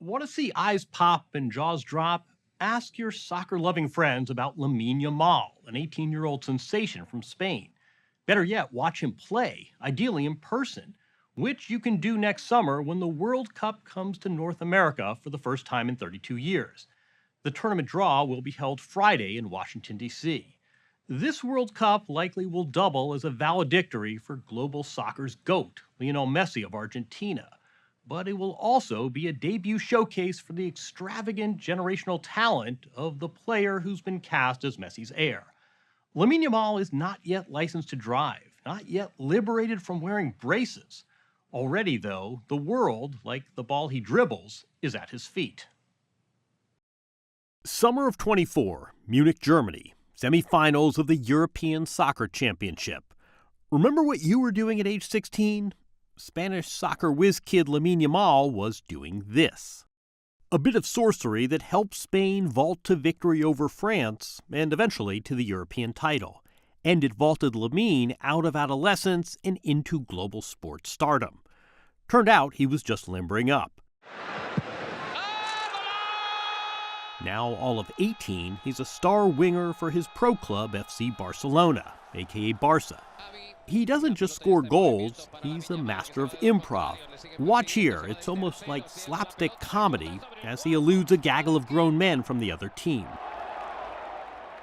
Want to see eyes pop and jaws drop? Ask your soccer loving friends about Lamine Yamal, an 18-year-old sensation from Spain. Better yet, watch him play, ideally in person, which you can do next summer when the World Cup comes to North America for the first time in 32 years. The tournament draw will be held Friday in Washington, D.C. This World Cup likely will double as a valedictory for global soccer's GOAT, Lionel Messi of Argentina. But it will also be a debut showcase for the extravagant generational talent of the player who's been cast as Messi's heir. Lamine Yamal is not yet licensed to drive, not yet liberated from wearing braces. Already, though, the world, like the ball he dribbles, is at his feet. Summer of 24, Munich, Germany, semifinals of the European Soccer Championship. Remember what you were doing at age 16? Spanish soccer whiz kid Lamine Yamal was doing this. A bit of sorcery that helped Spain vault to victory over France and eventually to the European title. And it vaulted Lamine out of adolescence and into global sports stardom. Turned out he was just limbering up. Now all of 18, he's a star winger for his pro club FC Barcelona, aka Barca. He doesn't just score goals, he's a master of improv. Watch here, it's almost like slapstick comedy as he eludes a gaggle of grown men from the other team.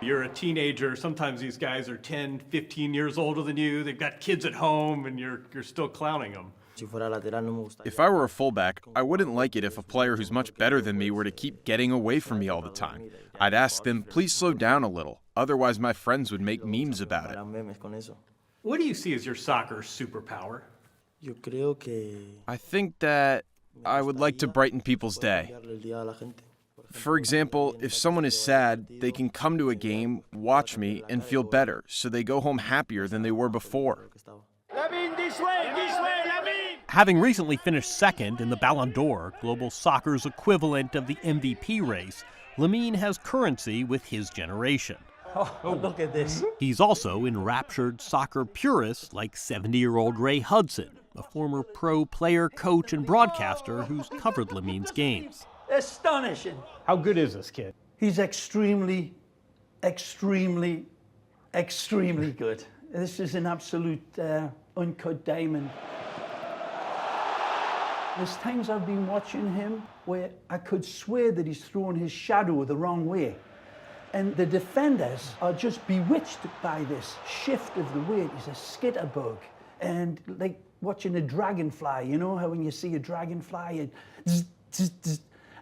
You're a teenager, sometimes these guys are 10, 15 years older than you, they've got kids at home, and you're still clowning them. If I were a fullback, I wouldn't like it if a player who's much better than me were to keep getting away from me all the time. I'd ask them, please slow down a little, otherwise my friends would make memes about it. What do you see as your soccer superpower? I think that I would like to brighten people's day. For example, if someone is sad, they can come to a game, watch me, and feel better, so they go home happier than they were before. Lamine, this way, Lamine! Having recently finished second in the Ballon d'Or, global soccer's equivalent of the MVP race, Lamine has currency with his generation. Oh, look at this. He's also enraptured soccer purists like 70-year-old Ray Hudson, a former pro player, coach, and broadcaster who's covered Lamine's games. Astonishing. How good is this kid? He's extremely good. This is an absolute uncut diamond. There's times I've been watching him where I could swear that he's throwing his shadow the wrong way. And the defenders are just bewitched by this shift of the weight. He's a skitterbug. And like watching a dragonfly, you know how when you see a dragonfly,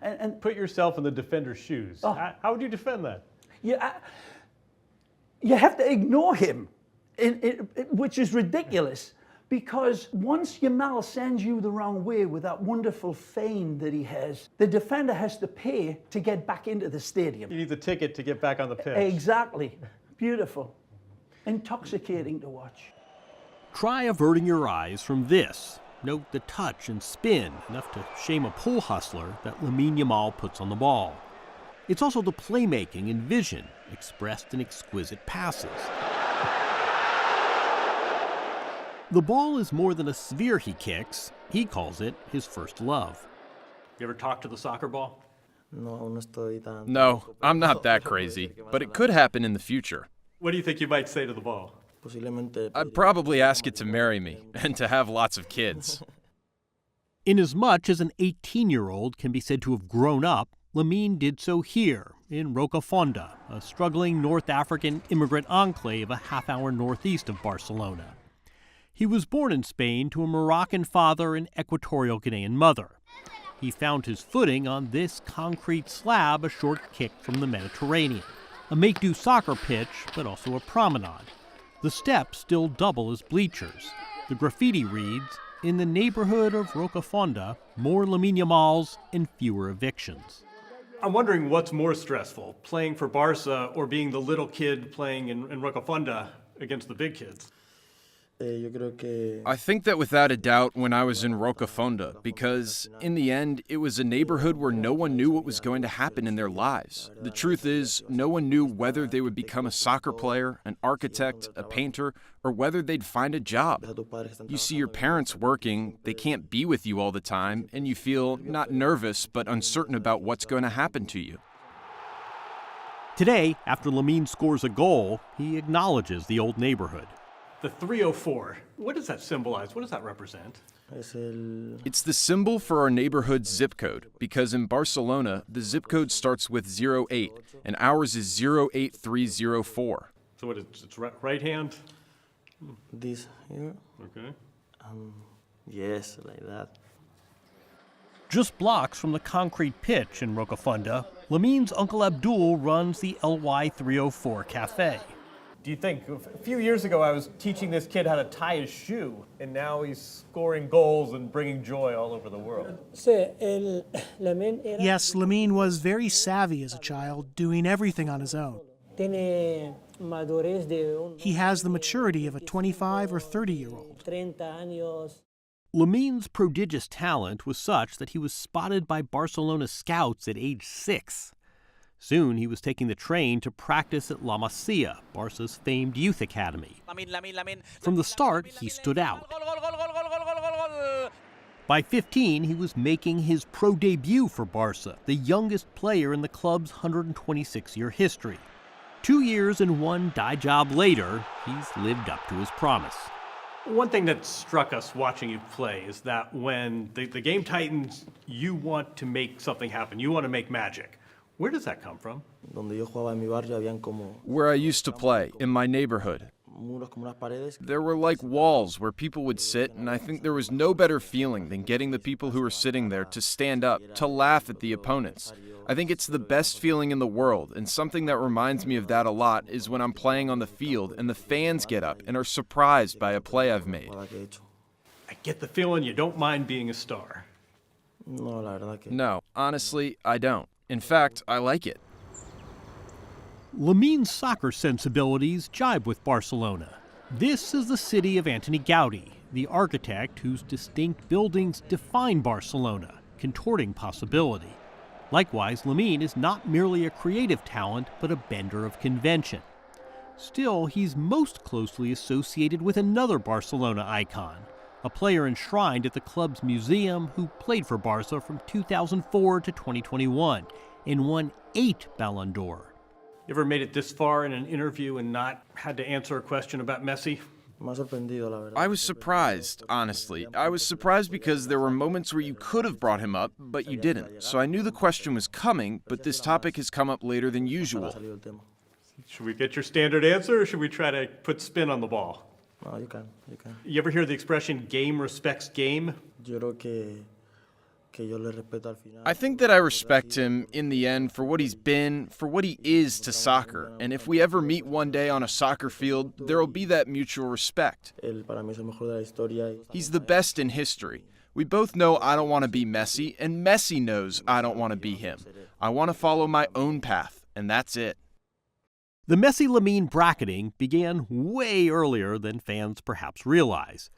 and Put yourself in the defender's shoes. Oh. How would you defend that? you have to ignore him, which is ridiculous. Because once Yamal sends you the wrong way with that wonderful feint that he has, the defender has to pay to get back into the stadium. You need the ticket to get back on the pitch. Exactly. Beautiful. Intoxicating to watch. Try averting your eyes from this. Note the touch and spin, enough to shame a pole hustler, that Lamine Yamal puts on the ball. It's also the playmaking and vision, expressed in exquisite passes. The ball is more than a sphere he kicks. He calls it his first love. You ever talk to the soccer ball? No, I'm not that crazy, but it could happen in the future. What do you think you might say to the ball? I'd probably ask it to marry me and to have lots of kids. Inasmuch as an 18-year-old can be said to have grown up, Lamine did so here, in Rocafonda, a struggling North African immigrant enclave a half-hour northeast of Barcelona. He was born in Spain to a Moroccan father and Equatorial Guinean mother. He found his footing on this concrete slab a short kick from the Mediterranean, a make-do soccer pitch, but also a promenade. The steps still double as bleachers. The graffiti reads, "In the neighborhood of Rocafonda, more Lamine Yamals and fewer evictions." I'm wondering what's more stressful, playing for Barca or being the little kid playing in Rocafonda against the big kids? I think that without a doubt when I was in Rocafonda, because in the end, it was a neighborhood where no one knew what was going to happen in their lives. The truth is, no one knew whether they would become a soccer player, an architect, a painter, or whether they'd find a job. You see your parents working, they can't be with you all the time, and you feel not nervous, but uncertain about what's going to happen to you. Today, after Lamine scores a goal, he acknowledges the old neighborhood. The 304, what does that symbolize? What does that represent? It's the symbol for our neighborhood's zip code, because in Barcelona, the zip code starts with 08, and ours is 08304. So what is it's right hand? This here. Okay. Yes, like that. Just blocks from the concrete pitch in Rocafonda, Lamine's Uncle Abdul runs the LY 304 Cafe. Do you think, a few years ago I was teaching this kid how to tie his shoe, and now he's scoring goals and bringing joy all over the world? Yes, Lamine was very savvy as a child, doing everything on his own. He has the maturity of a 25 or 30-year-old. Lamine's prodigious talent was such that he was spotted by Barcelona scouts at age 6. Soon he was taking the train to practice at La Masia, Barca's famed youth academy. From the start, he stood out. By 15, he was making his pro debut for Barca, the youngest player in the club's 126-year history. 2 years and one die job later, he's lived up to his promise. One thing that struck us watching you play is that when the game tightens, you want to make something happen. You want to make magic. Where does that come from? Where I used to play, in my neighborhood. There were like walls where people would sit, and I think there was no better feeling than getting the people who were sitting there to stand up, to laugh at the opponents. I think it's the best feeling in the world, and something that reminds me of that a lot is when I'm playing on the field and the fans get up and are surprised by a play I've made. I get the feeling you don't mind being a star. No, honestly, I don't. In fact, I like it. Lamine's soccer sensibilities jibe with Barcelona. This is the city of Antoni Gaudí, the architect whose distinct buildings define Barcelona, contorting possibility. Likewise, Lamine is not merely a creative talent, but a bender of convention. Still, he's most closely associated with another Barcelona icon, a player enshrined at the club's museum who played for Barca from 2004 to 2021 and won 8 Ballon d'Or. You ever made it this far in an interview and not had to answer a question about Messi? I was surprised, honestly. I was surprised because there were moments where you could have brought him up, but you didn't. So I knew the question was coming, but this topic has come up later than usual. Should we get your standard answer, or should we try to put spin on the ball? No, you can. You ever hear the expression, game respects game? I think that I respect him, in the end, for what he's been, for what he is to soccer. And if we ever meet one day on a soccer field, there will be that mutual respect. He's the best in history. We both know I don't want to be Messi, and Messi knows I don't want to be him. I want to follow my own path, and that's it. The Messi-Lamine bracketing began way earlier than fans perhaps realize.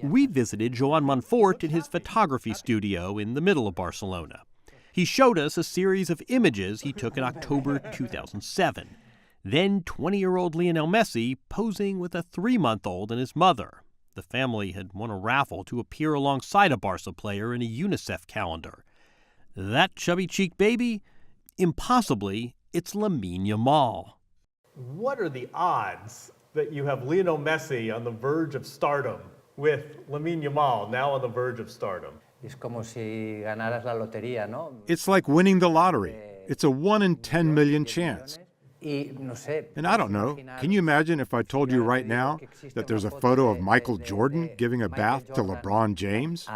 We visited Joan Montfort in his photography studio in the middle of Barcelona. He showed us a series of images he took in October 2007. Then 20-year-old Lionel Messi posing with a 3-month-old and his mother. The family had won a raffle to appear alongside a Barca player in a UNICEF calendar. That chubby-cheeked baby? Impossibly, it's Lamine Yamal. What are the odds that you have Lionel Messi on the verge of stardom with Lamine Yamal now on the verge of stardom? It's like winning the lottery. It's a 1 in 10 million chance. And I don't know, can you imagine if I told you right now that there's a photo of Michael Jordan giving a bath to LeBron James?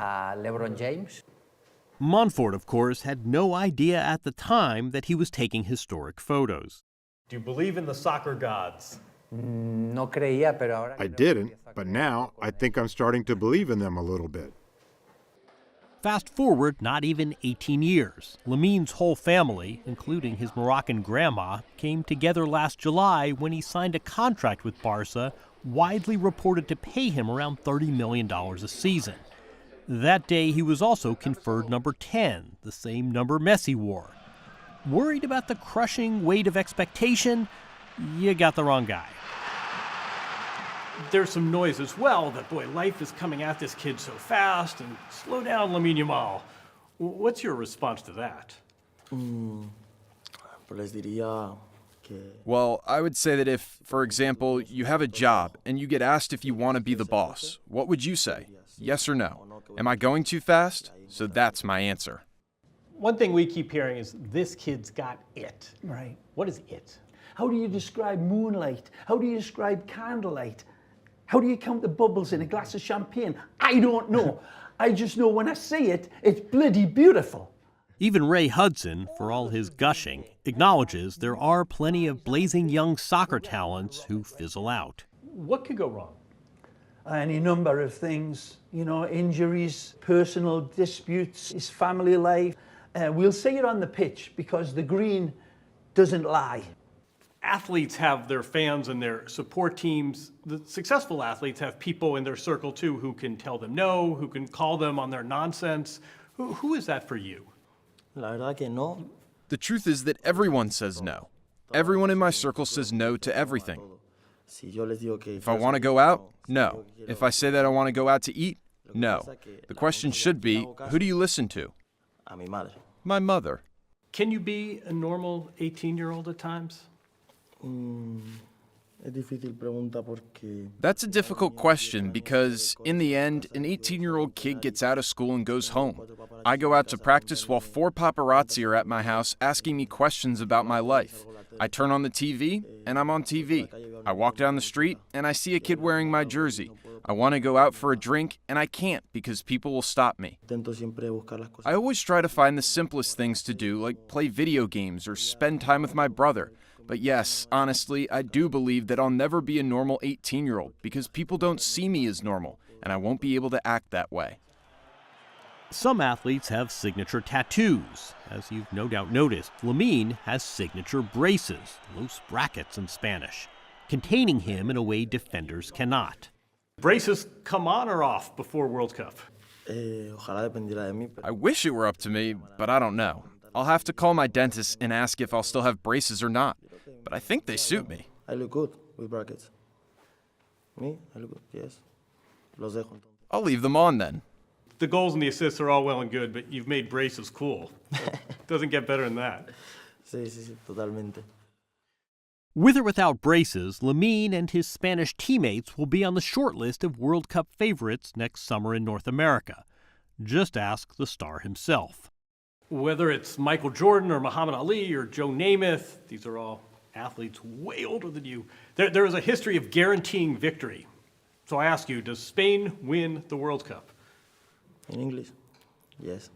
Montfort, of course, had no idea at the time that he was taking historic photos. Do you believe in the soccer gods? I didn't, but now I think I'm starting to believe in them a little bit. Fast forward not even 18 years. Lamine's whole family, including his Moroccan grandma, came together last July when he signed a contract with Barca widely reported to pay him around $30 million a season. That day, he was also conferred number 10, the same number Messi wore. Worried about the crushing weight of expectation? You got the wrong guy. There's some noise as well that, boy, life is coming at this kid so fast, and slow down, Lamine Yamal. What's your response to that? Well, I would say that if, for example, you have a job and you get asked if you want to be the boss, what would you say? Yes or no? Am I going too fast? So that's my answer. One thing we keep hearing is this kid's got it. Right. What is it? How do you describe moonlight? How do you describe candlelight? How do you count the bubbles in a glass of champagne? I don't know. I just know when I see it, it's bloody beautiful. Even Ray Hudson, for all his gushing, acknowledges there are plenty of blazing young soccer talents who fizzle out. What could go wrong? Any number of things, injuries, personal disputes, his family life. We'll see it on the pitch because the green doesn't lie. Athletes have their fans and their support teams. The successful athletes have people in their circle too who can tell them no, who can call them on their nonsense. Who is that for you? The truth is that everyone says no. Everyone in my circle says no to everything. If I want to go out, no. If I say that I want to go out to eat, no. The question should be, who do you listen to? My mother. Can you be a normal 18-year-old at times? That's a difficult question because, in the end, an 18-year-old kid gets out of school and goes home. I go out to practice while 4 paparazzi are at my house asking me questions about my life. I turn on the TV, and I'm on TV. I walk down the street, and I see a kid wearing my jersey. I want to go out for a drink, and I can't because people will stop me. I always try to find the simplest things to do, like play video games or spend time with my brother. But yes, honestly, I do believe that I'll never be a normal 18-year-old because people don't see me as normal, and I won't be able to act that way. Some athletes have signature tattoos. As you've no doubt noticed, Lamine has signature braces, los brackets in Spanish, containing him in a way defenders cannot. Braces come on or off before World Cup? I wish it were up to me, but I don't know. I'll have to call my dentist and ask if I'll still have braces or not. But I think they suit me. I look good with brackets. Me? I look good, yes. I'll leave them on then. The goals and the assists are all well and good, but you've made braces cool. Doesn't get better than that. Sí, totalmente. With or without braces, Lamine and his Spanish teammates will be on the short list of World Cup favorites next summer in North America. Just ask the star himself. Whether it's Michael Jordan or Muhammad Ali or Joe Namath, these are all athletes way older than you. There is a history of guaranteeing victory. So I ask you, does Spain win the World Cup? In English? Yes.